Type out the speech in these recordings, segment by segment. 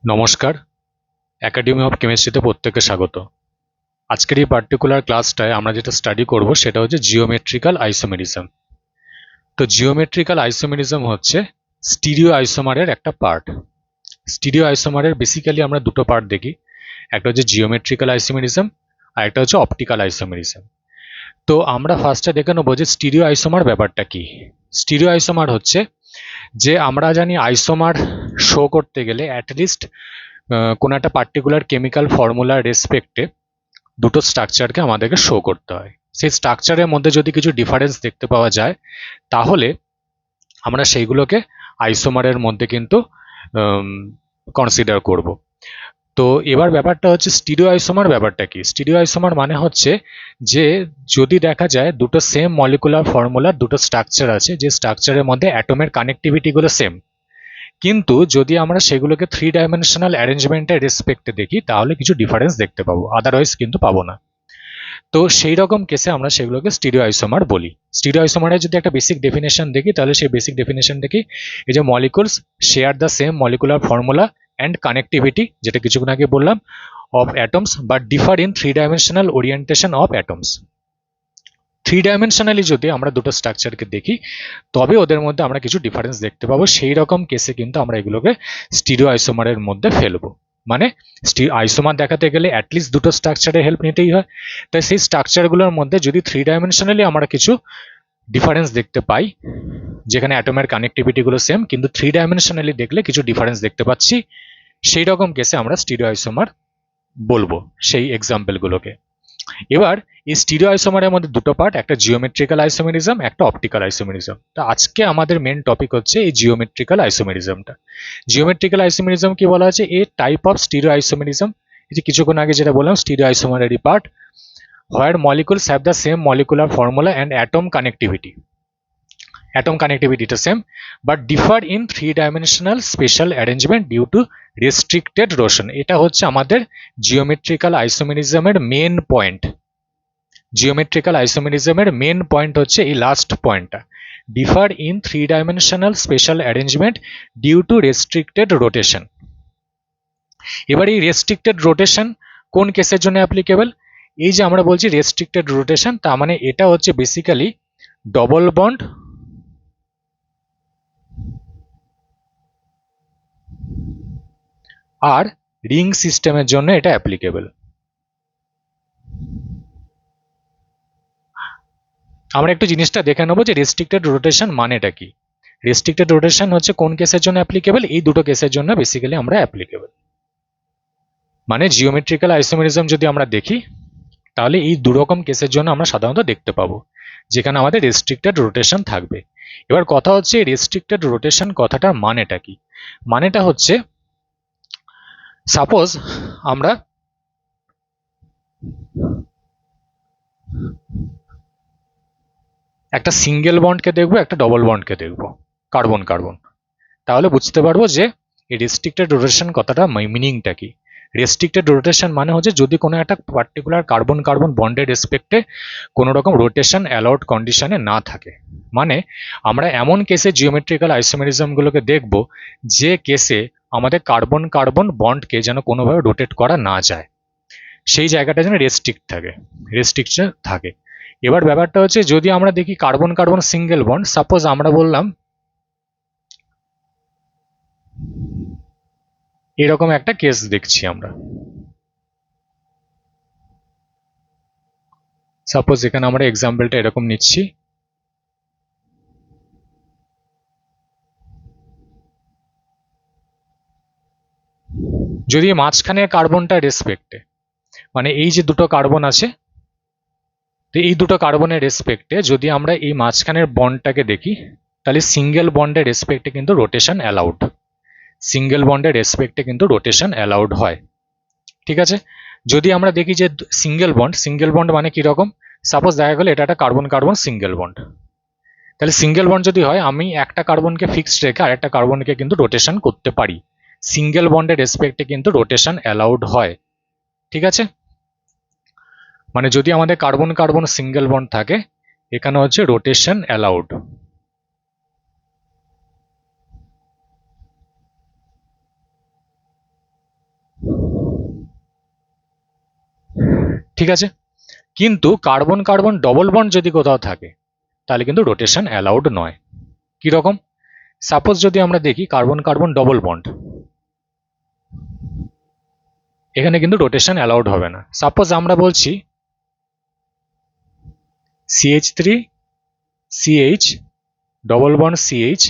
নমস্কার, academy of কেমিস্ট্রিতে প্রত্যেককে স্বাগত। আজকের এই পার্টিকুলার ক্লাসটায় আমরা যেটা স্টাডি করব সেটা হচ্ছে জিওমেট্রিক্যাল আইসোমেরিজম। তো জিওমেট্রিক্যাল আইসোমেরিজম হচ্ছে স্টিরিও আইসোমারের একটা পার্ট। স্টিরিও আইসোমারের বেসিক্যালি আমরা দুটো পার্ট দেখি, একটা হচ্ছে জিওমেট্রিক্যাল আইসোমেরিজম আর একটা হচ্ছে অপটিক্যাল আইসোমেরিজম। তো আমরা ফার্স্টে দেখে নেবো যে স্টিরিও আইসোমার ব্যাপারটা কি। স্টিরিও আইসোমার হচ্ছে যে আমরা জানি আইসোমার শো করতে গেলে অ্যাটলিস্ট কোনো একটা পার্টিকুলার কেমিক্যাল ফর্মুলার রেসপেক্টে দুটো স্ট্রাকচারকে আমাদেরকে শো করতে হয়। সেই স্ট্রাকচারের মধ্যে যদি কিছু ডিফারেন্স দেখতে পাওয়া যায় তাহলে আমরা সেইগুলোকে আইসোমারের মধ্যে কিন্তু কনসিডার করব। তো এবার ব্যাপারটা হচ্ছে স্টিরিও আইসোমার ব্যাপারটা কি। স্টিরিও আইসোমার মানে হচ্ছে যে যদি দেখা যায় দুটো সেম মলিকুলার ফর্মুলার দুটো স্ট্রাকচার আছে, যে স্ট্রাকচারের মধ্যে অ্যাটমের কানেক্টিভিটিগুলো সেম, কিন্তু যদি আমরা সেগুলোকে থ্রি ডাইমেনশনাল অ্যারেঞ্জমেন্টের রেসপেক্টে দেখি তাহলে কিছু ডিফারেন্স দেখতে পাবো, আদারওয়াইজ কিন্তু পাবো না। তো সেই রকম কেসে আমরা সেগুলোকে স্টিরিও আইসোমার বলি। স্টিরিও আইসোমারের যদি একটা বেসিক ডেফিনেশন দেখি তাহলে সেই বেসিক ডেফিনেশন দেখি এই যে molecules share the same molecular formula and connectivity, যেটা কিছুক্ষণ আগে বললাম, of atoms but differ in three dimensional orientation of atoms. Three dimensionally যদি আমরা দুটো স্ট্রাকচারকে দেখি তবে ওদের মধ্যে আমরা কিছু ডিফারেন্স দেখতে পাবো, সেই রকম কেসে কিন্তু আমরা এগুলোকে স্টিরিও আইসোমারের মধ্যে ফেলবো। মানে আইসোমার দেখাতে গেলে অ্যাটলিস্ট দুটো স্ট্রাকচারের হেল্প নিতেই হয়। তাই সেই স্ট্রাকচারগুলোর মধ্যে যদি থ্রি ডাইমেনশনালি আমরা কিছু ডিফারেন্স দেখতে পাই, যেখানে অ্যাটমের কানেক্টিভিটিগুলো সেম কিন্তু থ্রি ডাইমেনশনালি দেখলে কিছু ডিফারেন্স দেখতে পাচ্ছি, সেই রকম কেসে আমরা স্টিরিও আইসোমার বলবো সেই এক্সাম্পলগুলোকে। এবার এই স্টিরিও আইসোমারের মধ্যে দুটো পার্ট, একটা জিওমেট্রিক্যাল আইসোমেরিজম, একটা অপটিক্যাল আইসোমেরিজম। তো আজকে আমাদের মেন টপিক হচ্ছে এই জিওমেট্রিক্যাল আইসোমেরিজমটা। জিওমেট্রিক্যাল আইসোমেরিজম কি বলা আছে, a type of stereo isomerism. এই যে কিছুক্ষণ আগে যেটা বললাম স্টিরিও আইসোমারেরই part, where molecules have the same molecular formula and atom connectivity. Atom কানেক্টিভিটিটা same but differ in three dimensional spatial arrangement due to restricted rotation. এটা হচ্ছে আমাদের জিওমেট্রিক্যাল আইসোমেরিজমের মেন পয়েন্ট। জিওমেট্রিক্যাল আইসোমেরিজমের মেন পয়েন্ট হচ্ছে এই last পয়েন্টটা, differ in three dimensional spatial arrangement due to restricted rotation. এবার এই রেস্ট্রিক্টেড রোটেশন কোন কেসের জন্য অ্যাপ্লিকেবল? এই যে আমরা বলছি রেস্ট্রিক্টেড রোটেশন, তার মানে এটা হচ্ছে বেসিক্যালি ডবল বন্ড আর রিং সিস্টেমের জন্য এটা অ্যাপ্লিকেবল। আমরা একটু জিনিসটা দেখে নেবো যে রেস্ট্রিক্টেড রোটেশন মানেটা কি। রেস্ট্রিক্টেড রোটেশন হচ্ছে কোন কেসের জন্য অ্যাপ্লিকেবল? এই দুটো কেসের জন্য বেসিক্যালি আমরা অ্যাপ্লিকেবল। মানে জিওমেট্রিক্যাল আইসোমেরিজম যদি আমরা দেখি তাহলে এই দুরকম কেসের জন্য আমরা সাধারণত দেখতে পাবো, যেখানে আমাদের রেস্ট্রিক্টেড রোটেশন থাকবে। এবার কথা হচ্ছে রেস্ট্রিক্টেড রোটেশন কথাটার মানেটা কি। মানেটা হচ্ছে সাপোজ আমরা একটা সিঙ্গেল বন্ডকে দেখবো, একটা ডবল বন্ডকে দেখবো, কার্বন কার্বন, তাহলে বুঝতে পারবো যে এই রেস্ট্রিক্টেড রোটেশন কথাটা মিনিংটা কি। রেস্ট্রিক্টেড রোটেশন মানে হচ্ছে যদি কোনো একটা পার্টিকুলার কার্বন কার্বন বন্ডের রেসপেক্টে কোনো রকম রোটেশন অ্যালাউড কন্ডিশনে না থাকে। মানে আমরা এমন কেসে জিওমেট্রিক্যাল আইসোমেরিজমগুলোকে দেখব যে কেসে আমাদের কার্বন কার্বন বন্ডকে যেন কোনোভাবে রোটেট করা না যায়, সেই জায়গাটা যেন রেস্ট্রিকশন থাকে। এবার ব্যাপারটা হচ্ছে যদি আমরা দেখি carbon carbon single bond, suppose আমরা বললাম এরকম একটা কেস দেখছি আমরা, সাপোজ এখানে আমরা এক্সাম্পলটা এরকম নিচ্ছি, যদি মাঝখানে কার্বনটা রেসপেক্টে, মানে এই যে দুটো কার্বন আছে, তো এই দুটো কার্বনের রেসপেক্টে যদি আমরা এই মাঝখানের বন্ডটাকে দেখি তাহলে সিঙ্গেল বন্ডের রেসপেক্টে কিন্তু রোটেশন অ্যালাউড, সিঙ্গেল বন্ডের রেসপেক্টে কিন্তু রোটেশন অ্যালাউড হয়। ঠিক আছে, যদি আমরা দেখি যে সিঙ্গেল বন্ড মানে কি রকম, সাপোজ দেখা গেল এটা একটা কার্বন কার্বন সিঙ্গেল বন্ড, তাহলে সিঙ্গেল বন্ড যদি হয় আমি একটা কার্বনকে ফিক্সড রেখে আর একটা কার্বনকে কিন্তু রোটেশন করতে পারি, সিঙ্গেল বন্ডের রেসপেক্টে কিন্তু রোটেশন অ্যালাউড হয়। ঠিক আছে, মানে যদি আমাদের কার্বন কার্বন সিঙ্গেল বন্ড থাকে এখানে হচ্ছে রোটেশন অ্যালাউড। ঠিক আছে, কিন্তু কার্বন কার্বন ডবল বন্ড যদি কোথাও থাকে তাহলে কিন্তু রোটেশন অ্যালাউড নয়। কিরকম? সাপোজ যদি আমরা দেখি কার্বন কার্বন ডবল বন্ড, এখানে কিন্তু রোটেশন অ্যালাউড হবে না। সাপোজ আমরা বলছি CH3 CH double bond CH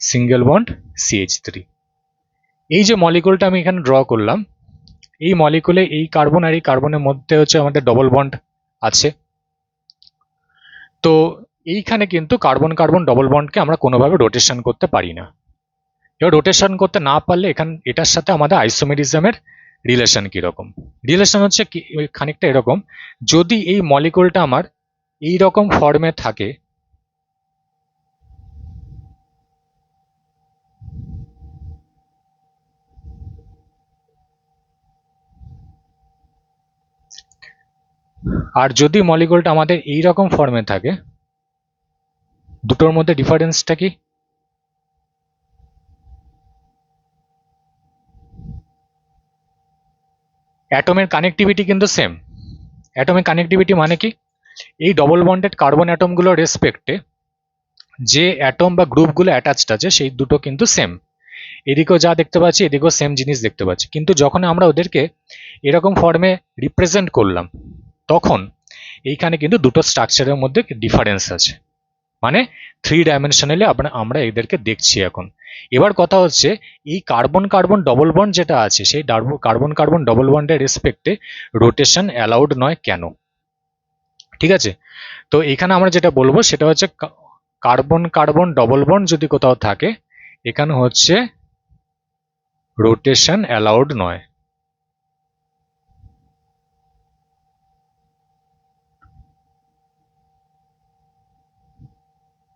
single bond CH3, এই যে মলিকুলটা আমি এখানে ড্র করলাম, এই মলিকুলে এই কার্বন আর এই কার্বনের মধ্যে হচ্ছে আমাদের ডবল বন্ড আছে। তো এইখানে কিন্তু কার্বন কার্বন ডবল বন্ডকে আমরা কোনোভাবে রোটেশন করতে পারি না। এবার রোটেশন করতে না পারলে এটার সাথে আমাদের আইসোমেরিজমের রিলেশন কিরকম? রিলেশন হচ্ছে খানিকটা এরকম, যদি এই মলিকুলটা আমার এই রকম ফর্মে থাকে, আর যদি মলিকুলটা আমাদের এই রকম ফর্মে থাকে, দুটোর মধ্যে ডিফারেন্সটা কি? অ্যাটমের কানেক্টিভিটি কিন্তু সেম। অ্যাটমিক কানেক্টিভিটি মানে কি? এই ডবল বন্ডেড কার্বন অ্যাটমগুলোর রেসপেক্টে যে অ্যাটম বা গ্রুপগুলো অ্যাটাচড আছে সেই দুটো কিন্তু সেম। এদিকেও যা দেখতে পাচ্ছি এদিকেও সেম জিনিস দেখতে পাচ্ছি, কিন্তু যখন আমরা ওদেরকে এরকম ফর্মে রিপ্রেজেন্ট করলাম তখন এইখানে কিন্তু দুটো স্ট্রাকচারের মধ্যে ডিফারেন্স আছে, মানে 3 ডাইমেনশনালি আমরা এদেরকে দেখছি এখন। এবার কথা হচ্ছে এই কার্বন কার্বন ডবল বন্ড যেটা আছে সেই কার্বন কার্বন ডবল বন্ডের রেসপেক্টে রোটেশন অ্যালাউড নয় কেন? ঠিক আছে, তো এখানে আমরা যেটা বলবো সেটা হচ্ছে কার্বন কার্বন ডবল বন্ড যদি কোথাও থাকে এখানে হচ্ছে রোটেশন অ্যালাউড নয়।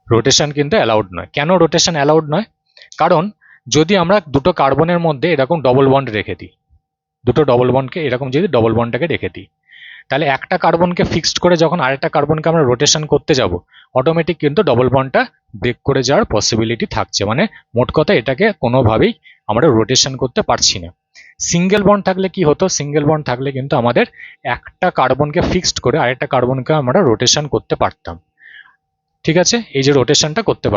রোটেশন কিন্তু অ্যালাউড নয়। কেন রোটেশন অ্যালাউড নয়? কারণ যদি আমরা দুটো কার্বনের মধ্যে এরকম ডবল বন্ড রেখে দিই, দুটো ডবল বন্ডকে এরকম যদি ডবল বন্ডটাকে রেখে দিই, তাহলে একটা কার্বনকে ফিক্সড করে যখন আরেকটা কার্বনকে আমরা রোটেশন করতে যাব অটোমেটিক কিন্তু ডবল বন্ডটা ব্রেক করে যাওয়ার পসিবিলিটি থাকছে, মানে মোট কথা এটাকে কোনোভাবেই আমরা রোটেশন করতে পারছি না। সিঙ্গেল বন্ড থাকলে কি হতো? সিঙ্গেল বন্ড থাকলে কিন্তু আমাদের একটা কার্বনকে ফিক্সড করে আরেকটা কার্বনকে আমরা রোটেশন করতে পারতাম। ঠিক আছে, এই যে রোটেশনটা করতে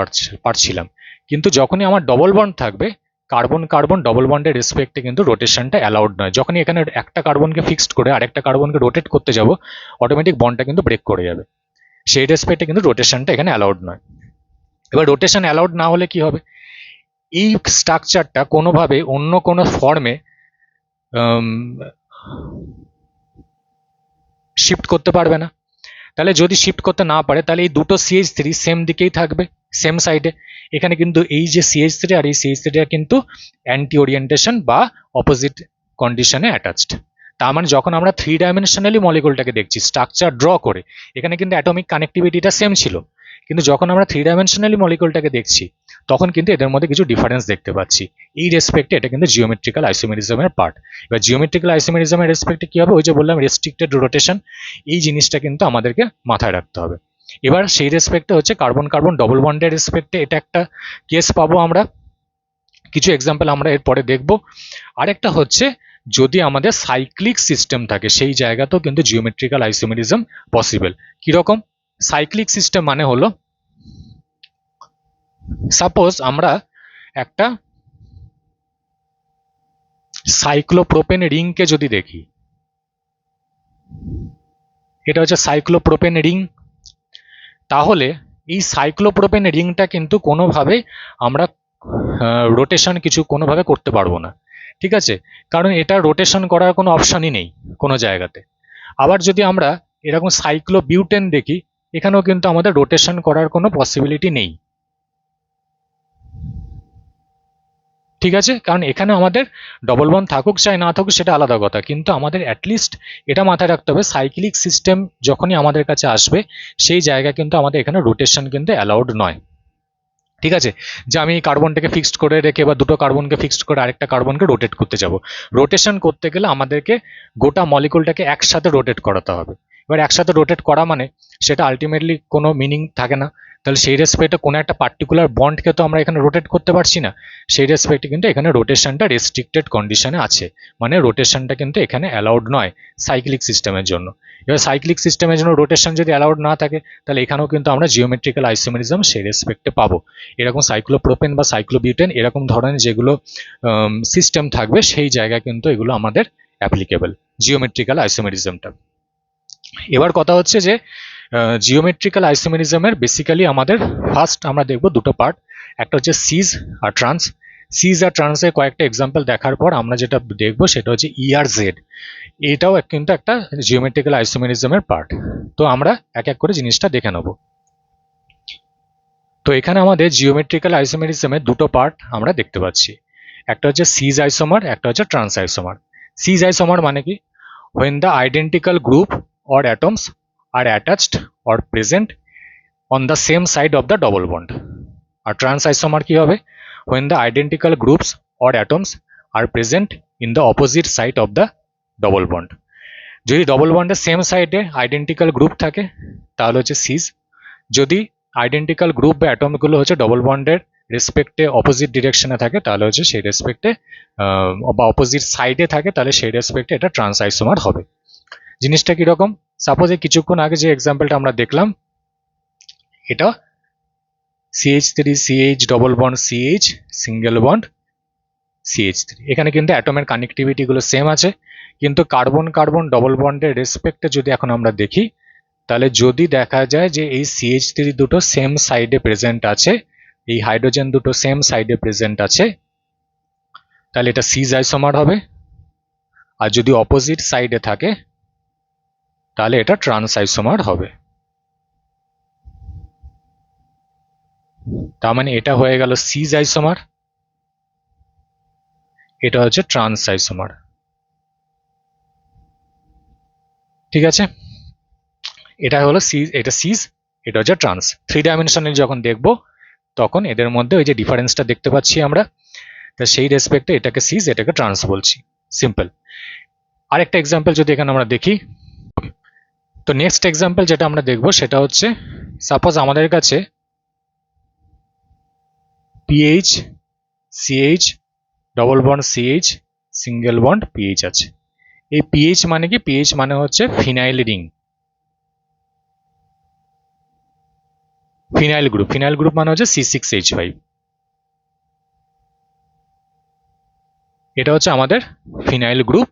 পারছিলাম, কিন্তু যখনই আমার ডবল বন্ড থাকবে কার্বন কার্বন ডবল বন্ডের রেসপেক্টে কিন্তু রোটেশনটা অ্যালাউড নয়। যখনই এখানে একটা কার্বনকে ফিক্সড করে আরেকটা কার্বনকে রোটেট করতে যাব অটোমেটিক বন্ডটা কিন্তু ব্রেক করে যাবে, সেই রেসপেক্টে কিন্তু রোটেশনটা এখানে অ্যালাউড নয়। এবার রোটেশন অ্যালাউড না হলে কি হবে? এই স্ট্রাকচারটা কোনোভাবে অন্য কোনো ফর্মে শিফট করতে পারবে না। তাহলে যদি শিফট করতে না পারে তাহলে এই দুটো CH3 সেম দিকেই থাকবে, সেম সাইডে। এখানে কিন্তু এই যে CH3 আর এই CH3 কিন্তু অ্যান্টি ওরিয়েন্টেশন বা অপোজিট কন্ডিশনে অ্যাটাচড। তার মানে যখন আমরা 3 ডাইমেনশনালি মলিকুলটাকে দেখছি স্ট্রাকচার ড্র করে, এখানে কিন্তু অ্যাটমিক কানেক্টিভিটিটা সেম ছিল, কিন্তু যখন আমরা 3 ডাইমেনশনালি মলিকুলটাকে দেখছি তখন কিন্তু এদের মধ্যে কিছু ডিফারেন্স দেখতে পাচ্ছি। এই রেসপেক্টে এটা কিন্তু জিওমেট্রিক্যাল আইসোমেরিজমের পার্ট। এবার জিওমেট্রিক্যাল আইসোমেরিজমের রেসপেক্টে কি হবে? ওই যে বললাম রেস্ট্রিক্টেড রোটেশন, এই জিনিসটা কিন্তু আমাদেরকে মাথায় রাখতে হবে। এবার সেই রেসপেক্টে হচ্ছে কার্বন কার্বন ডবল বন্ডের রেসপেক্টে এটা একটা কেস পাবো আমরা, কিছু এক্সাম্পল আমরা এরপরে দেখব। আরেকটা হচ্ছে যদি আমাদের সাইক্লিক সিস্টেম থাকে সেই জায়গাতেও কিন্তু জিওমেট্রিক্যাল আইসোমেরিজম পসিবল। কিরকম সাইক্লিক সিস্টেম? মানে হলো সাপোজ আমরা একটা সাইক্লোপ্রোপেন রিংকে যদি দেখি, এটা হচ্ছে সাইক্লোপ্রোপেন রিং, তাহলে এই সাইক্লোপ্রোপেন রিংটা কিন্তু কোনোভাবেই আমরা রোটেশন কিছু কোনোভাবে করতে পারবো না। ঠিক আছে, কারণ এটা রোটেশন করার কোনো অপশনই নেই কোনো জায়গাতে। আবার যদি আমরা এরকম সাইক্লোবিউটেন দেখি, এখানেও কিন্তু আমাদের রোটেশন করার কোনো পসিবিলিটি নেই। ঠিক আছে, কারণ এখানে আমাদের ডবল বন্ড থাকুক চাই না থাকুক সেটা আলাদা কথা, কিন্তু আমাদের অ্যাটলিস্ট এটা মাথায় রাখতে হবে সাইক্লিক সিস্টেম যখনই আমাদের কাছে আসবে সেই জায়গায় কিন্তু আমাদের এখানে রোটেশন কিন্তু অ্যালাউড নয়। ঠিক আছে, যে আমি কার্বনটাকে ফিক্সড করে রেখে বা দুটো কার্বনকে ফিক্সড করে আরেকটা কার্বনকে রোটেট করতে যাব, রোটেশন করতে গেলে আমাদেরকে গোটা মলিকুলটাকে একসাথে রোটেট করাতে হবে। এবার একসাথে রোটেট করা মানে সেটা আলটিমেটলি কোনো মিনিং থাকে না, তাহলে সেই রেসপেক্টে কোনো একটা পার্টিকুলার বন্ডকে তো আমরা এখানে রোটেট করতে পারছি না, সেই রেসপেক্টে কিন্তু এখানে রোটেশনটা রেস্ট্রিক্টেড কন্ডিশনে আছে, মানে রোটেশনটা কিন্তু এখানে অ্যালাউড নয় সাইক্লিক সিস্টেমের জন্য। এবার সাইক্লিক সিস্টেমের জন্য রোটেশন যদি অ্যালাউড না থাকে, তাহলে এখানেও কিন্তু আমরা জিওমেট্রিক্যাল আইসোমেরিজম সেই রেসপেক্টে পাবো। এরকম সাইক্লোপ্রোপেন বা সাইক্লোবিউটেন এরকম ধরনের যেগুলো সিস্টেম থাকবে, সেই জায়গায় কিন্তু এগুলো আমাদের অ্যাপ্লিকেবল জিওমেট্রিক্যাল আইসোমেরিজমটা। এবার কথা হচ্ছে যে জিওমেট্রিক্যাল আইসোমেরিজমের বেসিক্যালি আমাদের ফার্স্ট আমরা দেখব দুটো পার্ট, একটা হচ্ছে সিজ আর ট্রান্স। সিজ আর ট্রান্সের কয়েকটা এক্সাম্পল দেখার পর আমরা যেটা দেখব সেটা হচ্ছে ই আর জেড, এটাও কিন্তু একটা জিওমেট্রিক্যাল আইসোমেরিজমের পার্ট। তো আমরা এক এক করে জিনিসটা দেখে নেব। তো এখানে আমাদের জিওমেট্রিক্যাল আইসোমেরিজমের দুটো পার্ট আমরা দেখতে পাচ্ছি, একটা হচ্ছে সিজ আইসোমার, একটা হচ্ছে ট্রান্স আইসোমার। সিজ আইসোমার মানে কি, when the identical group or atoms are attached or present on the same side of the double bond. আর ট্রান্স আইসোমার কি হবে, when the identical groups or atoms are present in the opposite side of the double bond. যদি double বন্ডের same সাইডে identical group থাকে তাহলে হচ্ছে সিজ, যদি আইডেন্টিক্যাল গ্রুপ বা অ্যাটমগুলো হচ্ছে ডবল বন্ডের রেসপেক্টে অপোজিট ডিরেকশনে থাকে তাহলে হচ্ছে সেই রেসপেক্টে বা অপোজিট সাইডে থাকে তাহলে সেই রেসপেক্টে এটা ট্রান্স আইসোমার হবে। জিনিসটা কিরকম, সাপোজ এই কিছুক্ষণ আগে যে এক্সাম্পলটা আমরা দেখলাম, এটা CH3 CH double bond CH single bond CH3, এখানে কিন্তু অ্যাটমের কানেক্টিভিটি গুলো সেম আছে, কিন্তু কার্বন কার্বন ডবল বন্ডের রেসপেক্টে যদি এখন আমরা দেখি, তাহলে যদি দেখা যায় যে এই CH3 দুটো সেম সাইডে প্রেজেন্ট আছে, এই হাইড্রোজেন দুটো সেম সাইডে প্রেজেন্ট আছে, তাহলে এটা সিজ আইসোমার হবে। আর যদি অপোজিট সাইডে থাকে তাহলে এটা ট্রান্স আইসোমার হবে। তার মানে এটা হয়ে গেল সিজ আইসোমার, এটা হচ্ছে ট্রান্স আইসোমার। ঠিক আছে, এটা হলো সিজ, এটা সিজ, এটা হচ্ছে ট্রান্স। 3 ডাইমেনশনাল যখন দেখব তখন এদের মধ্যে ওই যে ডিফারেন্সটা দেখতে পাচ্ছি আমরা, তা সেই রেসপেক্টে এটাকে সিজ এটাকে ট্রান্স বলছি, সিম্পল। আরেকটা এক্সাম্পল যদি এখানে আমরা দেখি, তো নেক্সট এক্সাম্পল যেটা আমরা দেখব সেটা হচ্ছে সাপোজ আমাদের কাছে PH CH double bond CH single bond PH আছে। এই PH মানে কি, PH মানে হচ্ছে phenyl ring, phenyl group, phenyl group মানে হচ্ছে C6H5, এটা হচ্ছে আমাদের ফিনাইল গ্রুপ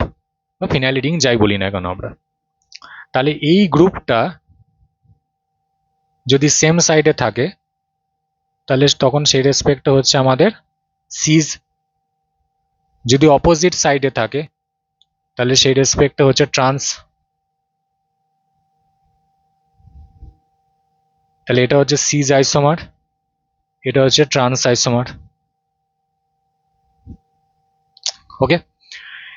বা ফিনাইল রিং যাই বলি না কেন আমরা। তাহলে এই গ্রুপটা যদি সেম সাইডে থাকে তাহলে তখন সেই রেসপেক্টে হচ্ছে আমাদের সিজ, যদি অপোজিট সাইডে থাকে তাহলে সেই রেসপেক্টে হচ্ছে ট্রান্স। তাহলে এটা হচ্ছে সিজ আইসোমার, এটা হচ্ছে ট্রান্স আইসোমার। ওকে,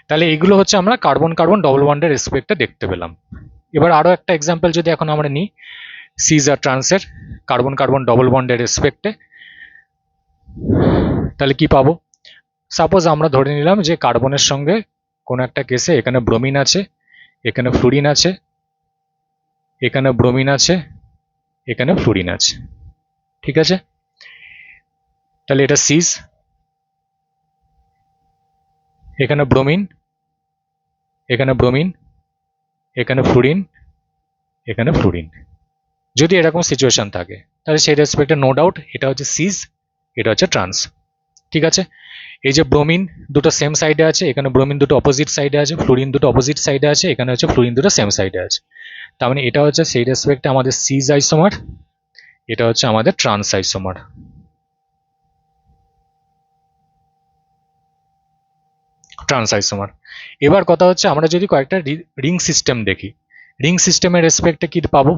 তাহলে এগুলো হচ্ছে আমরা কার্বন কার্বন ডবল বন্ডের রেসপেক্টে দেখতে পেলাম। এবার আরো একটা এক্সাম্পল যদি এখন আমরা নিই সিজ আর ট্রান্সের কার্বন কার্বন ডবল বন্ডের রেসপেক্টে, তাহলে কি পাবো, সাপোজ আমরা ধরে নিলাম যে কার্বনের সঙ্গে কোনো একটা কেসে এখানে ব্রোমিন আছে, এখানে ফ্লুরিন আছে, এখানে ব্রোমিন আছে, এখানে ফ্লুরিন আছে। ঠিক আছে, তাহলে এটা সিজ, এখানে ব্রোমিন, এখানে ব্রোমিন, এখানে ফ্লুরিন, এখানে ফ্লুরিন। যদি এরকম সিচুয়েশন থাকে তাহলে সেই রেসপেক্টে নো ডাউট এটা হচ্ছে সিজ, এটা হচ্ছে ট্রান্স। ঠিক আছে, এই যে ব্রোমিন দুটো সেম সাইডে আছে, এখানে ব্রোমিন দুটো অপোজিট সাইডে আছে, ফ্লুরিন দুটো অপোজিট সাইডে আছে, এখানে হচ্ছে ফ্লুরিন দুটো সেম সাইডে আছে। তার মানে এটা হচ্ছে সেই রেসপেক্টে আমাদের সিজ আইসোমার, এটা হচ্ছে আমাদের ট্রান্স আইসোমার। Trans isomer. এবার কথা হচ্ছে আমরা যদি কয়েকটা রিং সিস্টেম দেখি, রিং সিস্টেমের রেসপেক্টে কি পাবো,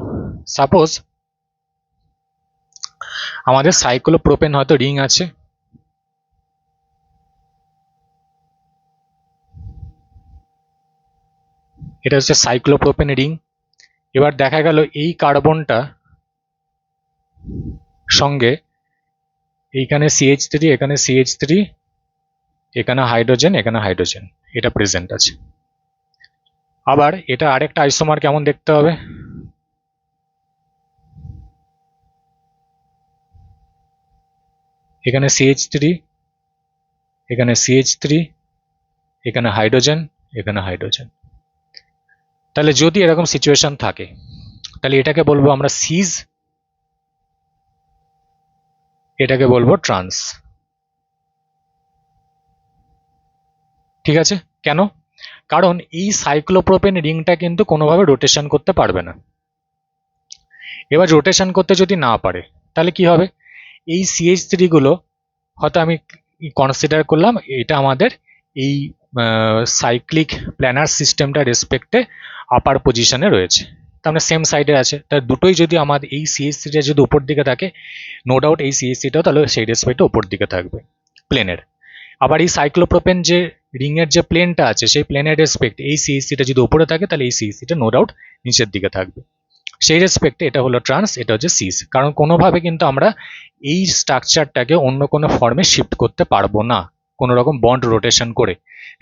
সাপোজ আমাদের সাইক্লোপ্রোপেন হয়তো রিং আছে, এটা হচ্ছে সাইক্লোপ্রোপেন রিং। এবার দেখা গেল এই কার্বনটা সঙ্গে এইখানে CH3, এখানে CH3, এখানে হাইড্রোজেন, এখানে হাইড্রোজেন, এটা প্রেজেন্ট আছে। আবার এটা আরেকটা আইসোমার কেমন দেখতে হবে, এখানে CH3, এখানে CH3, এখানে হাইড্রোজেন, এখানে হাইড্রোজেন। তাহলে যদি এরকম সিচুয়েশন থাকে তাহলে এটাকে বলবো আমরা সিজ, এটাকে বলবো ট্রান্স। ঠিক আছে? কেন? কারণ এই সাইক্লোপ্রোপেন রিংটা কিন্তু কোনোভাবে রোটেশন করতে পারবে না। এবার রোটেশন করতে যদি না পারে তাহলে কি হবে? এই CH3 গুলো হয়তো আমি কনসিডার করলাম এটা আমাদের এই সাইক্লিক প্ল্যানার সিস্টেমটা রেসপেক্টে আপার পজিশনে রয়েছে, তার মানে সেম সাইডে আছে। তার দুটোই যদি আমাদের এই CH3টা যদি উপর দিকে থাকে, নো ডাউট এই CH3টাও তাহলে সেই রেসপেক্টে উপর দিকে থাকবে প্লেনের। আবার এই সাইক্লোপ্রোপেন যে রিং এর যে প্লেনটা আছে সেই প্লেনের রেসপেক্ট এই CH3টা যদি উপরে থাকে তাহলে এই CH3টা নো ডাউট নিচের দিকে থাকবে। সেই রেসপেক্টে এটা হলো ট্রান্স, এটা হচ্ছে সিস। কারণ কোনোভাবে কিন্তু আমরা এই স্ট্রাকচারটাকে অন্য কোনো ফর্মে শিফট করতে পারবো না কোনো রকম বন্ড রোটেশন করে।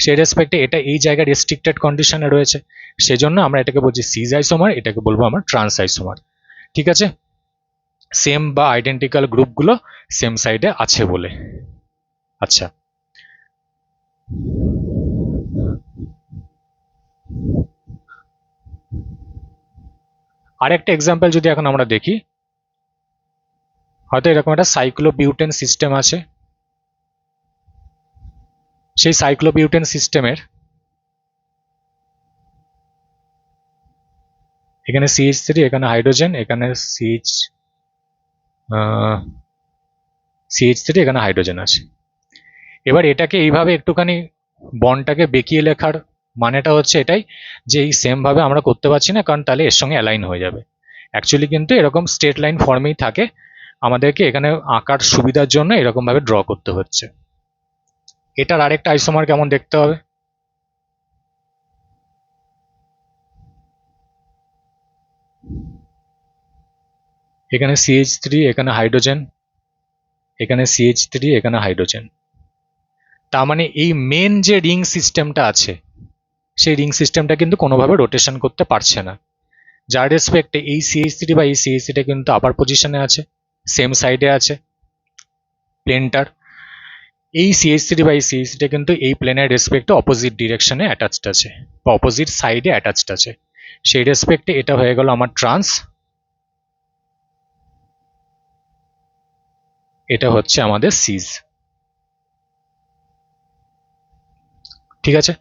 সেই রেসপেক্টে এটা এই জায়গায় রেস্ট্রিক্টেড কন্ডিশনে রয়েছে, সেজন্য আমরা এটাকে বলছি সিজ আইসোমার, এটাকে বলবো আমরা ট্রান্স আইসোমার। ঠিক আছে? সেম বা আইডেন্টিক্যাল গ্রুপগুলো সেম সাইডে আছে বলে। আচ্ছা, আরেকটা এক্সাম্পল যদি এখন আমরা দেখি, হয়তো এরকম একটা সাইক্লোবিউটেন সিস্টেম আছে। সেই সাইক্লোবিউটেন সিস্টেমের এখানে CH3, এখানে হাইড্রোজেন, এখানে CH3, এখানে হাইড্রোজেন আছে। এবার এটাকে এইভাবে একটুখানি বন্ডটাকে বেঁকিয়ে লেখার মানেটা হচ্ছে এটাই যে এই সেম ভাবে আমরা করতে পারছি না, কারণ তাহলে এর সঙ্গে অ্যালাইন হয়ে যাবে। অ্যাকচুয়ালি কিন্তু এরকম স্ট্রেট লাইন ফর্মেই থাকে, আমাদেরকে এখানে আঁকার সুবিধার জন্য এরকম ভাবে ড্র করতে হচ্ছে। এটার আরেকটা আইসোমার কেমন দেখতে হবে, এখানে CH3, এখানে হাইড্রোজেন, এখানে CH3, এখানে হাইড্রোজেন। তার মানে এই মেন যে রিং সিস্টেমটা আছে সেই রিং সিস্টেমটা কিন্তু কোনোভাবে রোটেশন করতে পারছে না, যার রেসপেক্টে এই CH3 বা এই CH3টা কিন্তু আপার পজিশনে আছে, সেম সাইডে আছে প্লেনটার। এই CH3 বা এই CH3টা কিন্তু এই প্লেনের রেসপেক্টে অপোজিট ডিরেকশনে অ্যাটাচড আছে বা অপোজিট সাইডে অ্যাটাচড আছে। সেই রেসপেক্টে এটা হয়ে গেল আমার ট্রান্স, এটা হচ্ছে আমাদের সিজ। ঠিক আছে?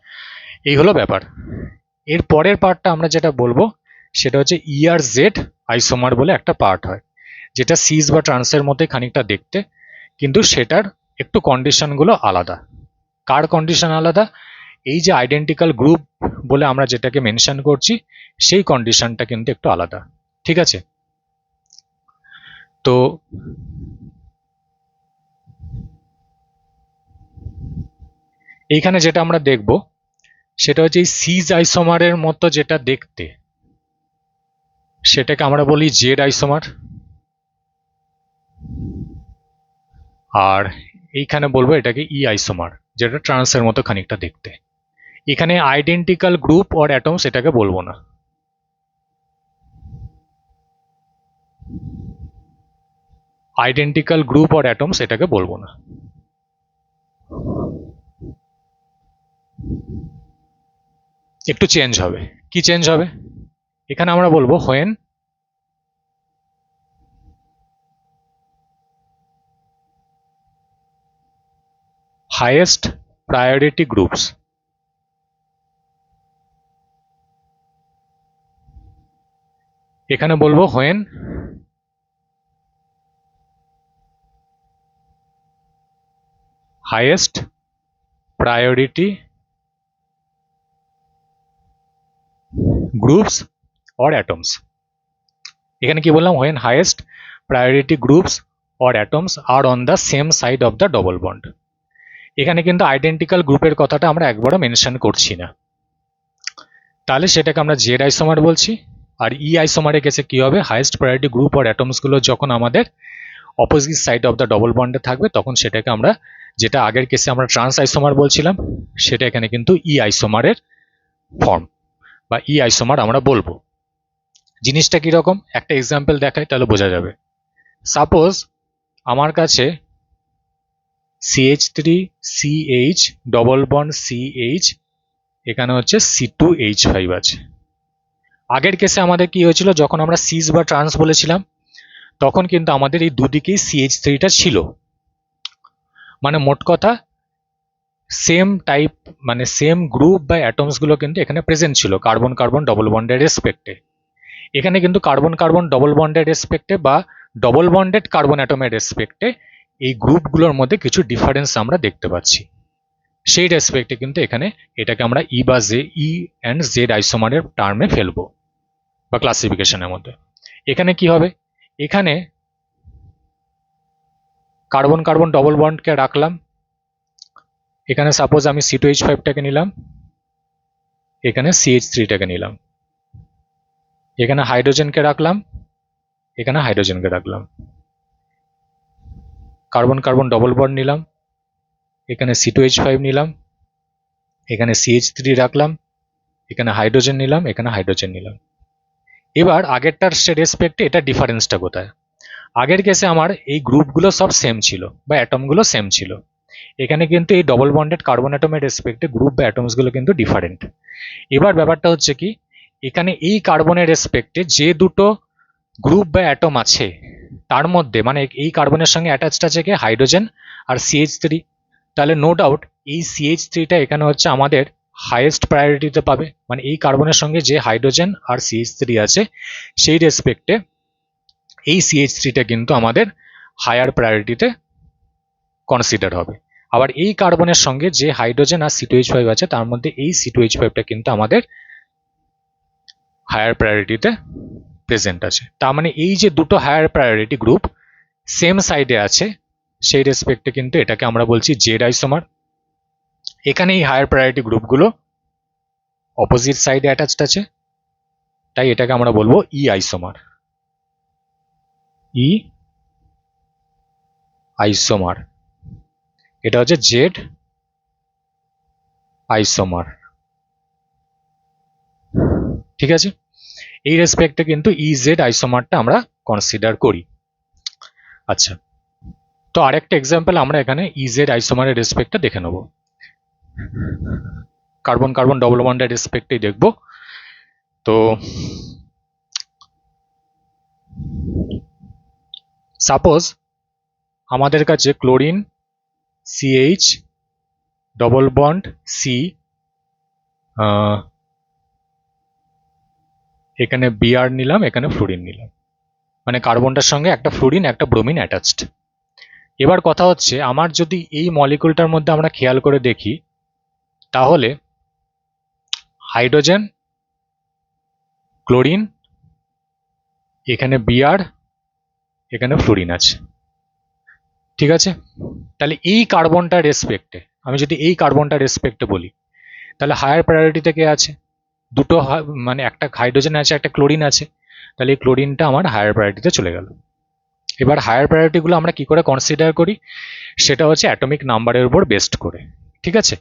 এই হলো ব্যাপার। এর পরের পার্টটা আমরা যেটা বলবো সেটা হচ্ছে ER-Z আইসোমার বলে একটা পার্ট হয়, যেটা সিজ বা ট্রান্সের মধ্যে খানিকটা দেখতে, কিন্তু সেটার একটু কন্ডিশনগুলো আলাদা। কার কন্ডিশন আলাদা? এই যে আইডেন্টিক্যাল গ্রুপ বলে আমরা যেটাকে মেনশন করছি সেই কন্ডিশনটা কিন্তু একটু আলাদা। ঠিক আছে? তো এইখানে যেটা আমরা দেখব সেটা হচ্ছে এই সিজ আইসোমারের মতো যেটা দেখতে সেটাকে আমরা বলি জেড আইসোমার, আর এইখানে বলবো এটাকে ই আইসোমার, যেটা ট্রান্সের মতো খানিকটা দেখতে। এখানে আইডেন্টিক্যাল গ্রুপ অর অ্যাটমস এটাকে বলবো না। আইডেন্টিক্যাল গ্রুপ অর অ্যাটমস এটাকে বলবো না। একটু চেঞ্জ হবে। কি চেঞ্জ হবে? এখানে আমরা বলবো হোয়েন হাইয়েস্ট প্রায়োরিটি গ্রুপস, এখানে বলবো when highest priority groups or atoms. এখানে কি বললাম? When highest priority groups or atoms R on the same side of the double bond. এখানে কিন্তু আইডেন্টিক্যাল গ্রুপের কথাটা আমরা একবারও মেনশন করছি না, তাহলে সেটাকে আমরা জেড আইসোমার বলছি। আর ই আইসোমারের কেসে কি হবে? Highest priority group or atoms গুলো যখন আমাদের opposite side of the double বন্ডে থাকবে তখন সেটাকে আমরা, যেটা আগের কেসে আমরা ট্রান্স আইসোমার বলছিলাম, সেটা এখানে কিন্তু ই আইসোমারের ফর্ম বা ই আইসোমার আমরা বলবো। জিনিসটা কিরকম একটা এক্সাম্পল দেখাই তাহলে বোঝা যাবে। সাপোজ আমার কাছে CH3 CH double bond CH, এখানে হচ্ছে C2H5 আছে। আগের কেসে আমাদের কি হয়েছিল, যখন আমরা সিস বা ট্রান্স বলেছিলাম তখন কিন্তু আমাদের এই দুদিকেই CH3টা ছিল, মানে মোট কথা সেম টাইপ মানে সেম গ্রুপ বা অ্যাটমস গুলো কিন্তু এখানে প্রেজেন্ট ছিল কার্বন কার্বন ডবল বন্ডের রেসপেক্টে। এখানে কিন্তু কার্বন কার্বন ডবল বন্ডের রেসপেক্টে বা ডবল বন্ডেড কার্বন অ্যাটমের রেসপেক্টে এই গ্রুপগুলোর মধ্যে কিছু ডিফারেন্স আমরা দেখতে পাচ্ছি। সেই রেসপেক্টে কিন্তু এখানে এটাকে আমরা ই বা জে ই অ্যান্ড জেড আইসোমারের টার্মে ফেলবো বা ক্লাসিফিকেশনের মধ্যে। এখানে কি হবে, এখানে কার্বন কার্বন ডবল বন্ডকে রাখলাম, এখানে সাপোজ আমি C2H5টাকে নিলাম, এখানে CH3টাকে নিলাম, এখানে হাইড্রোজেনকে রাখলাম, এখানে হাইড্রোজেনকে রাখলাম, কার্বন কার্বন ডবল বন্ড নিলাম, এখানে C2H5 নিলাম, এখানে CH3 রাখলাম, এখানে হাইড্রোজেন নিলাম, এখানে হাইড্রোজেন নিলাম। এবার আগেরটার রেসপেক্টে এটা ডিফারেন্সটা কোথায়? আগের কেসে আমার এই গ্রুপগুলো সব সেম ছিল বা অ্যাটমগুলো সেম ছিল, এখানে কিন্তু এই ডবল বন্ডেড কার্বন অ্যাটমের রেসপেক্টে গ্রুপ বা অ্যাটমসগুলো কিন্তু ডিফারেন্ট। এবার ব্যাপারটা হচ্ছে কি, এখানে এই কার্বনের রেসপেক্টে যে দুটো গ্রুপ বা অ্যাটম আছে তার মধ্যে মানে এই কার্বনের সঙ্গে অ্যাটাচড আছে কি হাইড্রোজেন আর CH3, তাহলে নো ডাউট এই CH3টা এখানে হচ্ছে আমাদের হাইয়েস্ট প্রায়োরিটিতে পাবে, মানে এই কার্বনের সঙ্গে যে হাইড্রোজেন আর CH3 আছে সেই রেসপেক্টে এই CH3টা কিন্তু আমাদের হায়ার প্রায়োরিটিতে কনসিডার হবে। আবার এই কার্বনের সঙ্গে যে হাইড্রোজেন আর C2H5 আছে তার মধ্যে এই C2H5টা কিন্তু আমাদের হায়ার প্রায়োরিটিতে প্রেজেন্ট আছে। তার মানে এই যে দুটো হায়ার প্রায়োরিটি গ্রুপ সেম সাইডে আছে সেই রেসপেক্টে কিন্তু এটাকে আমরা বলছি জেড আইসোমার। এখানে এই হায়ার প্রায়োরিটি গ্রুপগুলো অপোজিট সাইডে অ্যাটাচড আছে, তাই এটাকে আমরা বলবো ই আইসোমার। ই আইসোমার, এটা হচ্ছে জেড আইসোমার, ঠিক আছে। এই রেসপেক্টে কিন্তু ইজেড আইসোমারটা আমরা কনসিডার করি। আচ্ছা, তো আরেকটা এক্সাম্পল আমরা এখানে ইজেড আইসোমারের রেসপেক্টে দেখে নেব। কার্বন কার্বন ডবল বন্ডের রেসপেক্টেই দেখব। তো সাপোজ আমাদের কাছে chlorine CH double bond C, এখানে Br নিলাম, এখানে ফ্লুরিন নিলাম, মানে কার্বনটার সঙ্গে একটা ফ্লুরিন একটা ব্রোমিন অ্যাটাচড। এবার কথা হচ্ছে আমার যদি এই মলিকুলটার মধ্যে আমরা খেয়াল করে দেখি তাহলে হাইড্রোজেন, ক্লোরিন, এখানে Br, এখানে ফ্লুরিন আছে, ঠিক আছে। তাহলে এই কার্বনটার রেসপেক্টে আমি যদি এই কার্বনটার রেসপেক্টে বলি তাহলে হায়ার প্রায়োরিটিতে কে আছে? দুটো মানে একটা হাইড্রোজেন আছে একটা ক্লোরিন আছে, তাহলে এই ক্লোরিনটা আমার হায়ার প্রায়োরিটিতে চলে গেল। এবার হায়ার প্রায়োরিটিগুলো আমরা কি করে কনসিডার করি সেটা হচ্ছে অ্যাটমিক নাম্বারের উপর বেসড করে, ঠিক আছে।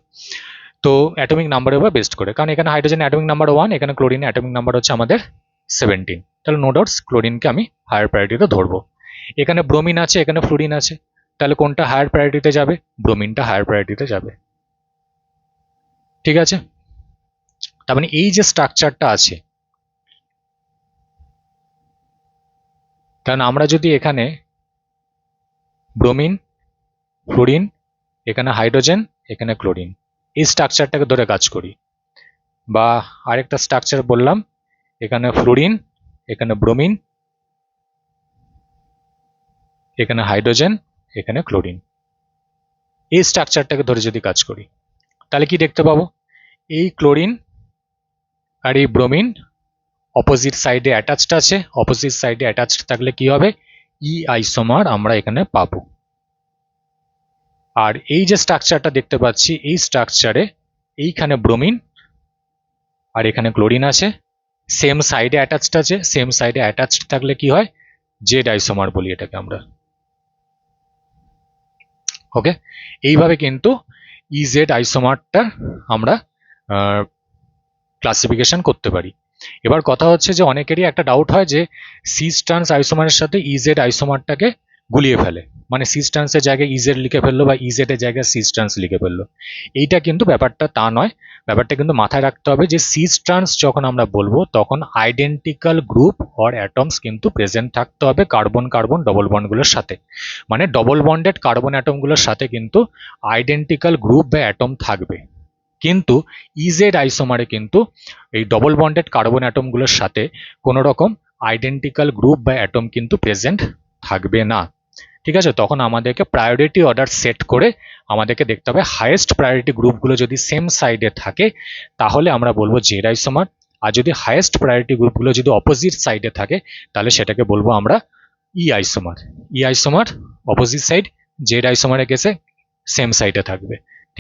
তো অ্যাটমিক নাম্বারের উপর বেসড করে, কারণ এখানে হাইড্রোজেন অ্যাটমিক নাম্বার 1, এখানে ক্লোরিন অ্যাটমিক নাম্বার হচ্ছে আমাদের 17, তাহলে নো ডাউটস ক্লোরিনকে আমি হায়ার প্রায়োরিটিতে ধরবো। এখানে ব্রোমিন আছে, এখানে ফ্লুরিন আছে, তাহলে কোনটা হায়ার প্রায়োরিটিতে যাবে? ব্রোমিনটা হায়ার প্রায়োরিটিতে যাবে, ঠিক আছে। তার মানে এই যে স্ট্রাকচারটা আছে, কারণ আমরা যদি এখানে ব্রোমিন, ফ্লুরিন, এখানে হাইড্রোজেন, এখানে ক্লোরিন এই স্ট্রাকচারটাকে ধরে কাজ করি, বা আরেকটা স্ট্রাকচার বললাম এখানে ফ্লুরিন, এখানে ব্রোমিন, এখানে হাইড্রোজেন, এখানে ক্লোরিন, এই স্ট্রাকচারটাকে ধরে যদি কাজ করি তাহলে কি দেখতে পাবো? এই ক্লোরিন আর এই ব্রোমিন অপোজিট সাইডে অ্যাটাচড আছে, অপোজিট সাইডে অ্যাটাচড থাকলে কি হবে? ই আইসোমার আমরা এখানে পাবো। আর এই যে স্ট্রাকচারটা দেখতে পাচ্ছি এই স্ট্রাকচারে এইখানে ব্রোমিন আর এখানে ক্লোরিন আছে, সেম সাইডে অ্যাটাচড আছে, সেম সাইডে অ্যাটাচড থাকলে কি হয়? জেড আইসোমার বলি এটাকে আমরা, ওকে। এইভাবে কিন্তু ইজেড আইসোমারটা আমরা ক্লাসিফিকেশন করতে পারি। এবার কথা হচ্ছে যে অনেকেরই একটা ডাউট হয় যে সিস ট্রান্স আইসোমারের সাথে ইজেড আইসোমারটাকে গুলিয়ে ফেলে, মানে সিস ট্রান্সের জায়গায় ইজেড লিখে ফেললো বা ইজেড এর জায়গায় সিস ট্রান্স লিখে ফেললো। এইটা কিন্তু ব্যাপারটা তা নয়। ব্যাপারটা কিন্তু মাথায় রাখতে হবে যে সিস ট্রান্স যখন আমরা বলবো তখন আইডেন্টিক্যাল গ্রুপ অর অ্যাটমস কিন্তু প্রেজেন্ট থাকতে হবে কার্বন কার্বন ডবল বন্ডগুলোর সাথে, মানে ডবল বন্ডেড কার্বন অ্যাটমগুলোর সাথে কিন্তু আইডেন্টিক্যাল গ্রুপ বা অ্যাটম থাকবে। কিন্তু ইজেড আইসোমারে কিন্তু এই ডবল বন্ডেড কার্বন অ্যাটমগুলোর সাথে কোনো রকম আইডেন্টিক্যাল গ্রুপ বা অ্যাটম কিন্তু প্রেজেন্ট থাকবে না। ঠিক আছে, তখন আমাদেরকে প্রায়োরিটি অর্ডার সেট করে আমাদেরকে দেখতে হবে হাইয়েস্ট প্রায়োরিটি গ্রুপগুলো যদি সেম সাইডে থাকে তাহলে আমরা বলবো জেড আইসোমার, আর যদি হাইয়েস্ট প্রায়োরিটি গ্রুপগুলো যদি অপোজিট সাইডে থাকে তাহলে সেটাকে বলবো আমরা ই আইসোমার। ই আইসোমার অপোজিট সাইড, জেড আইসোমারে গেছে সেম সাইডে থাকবে।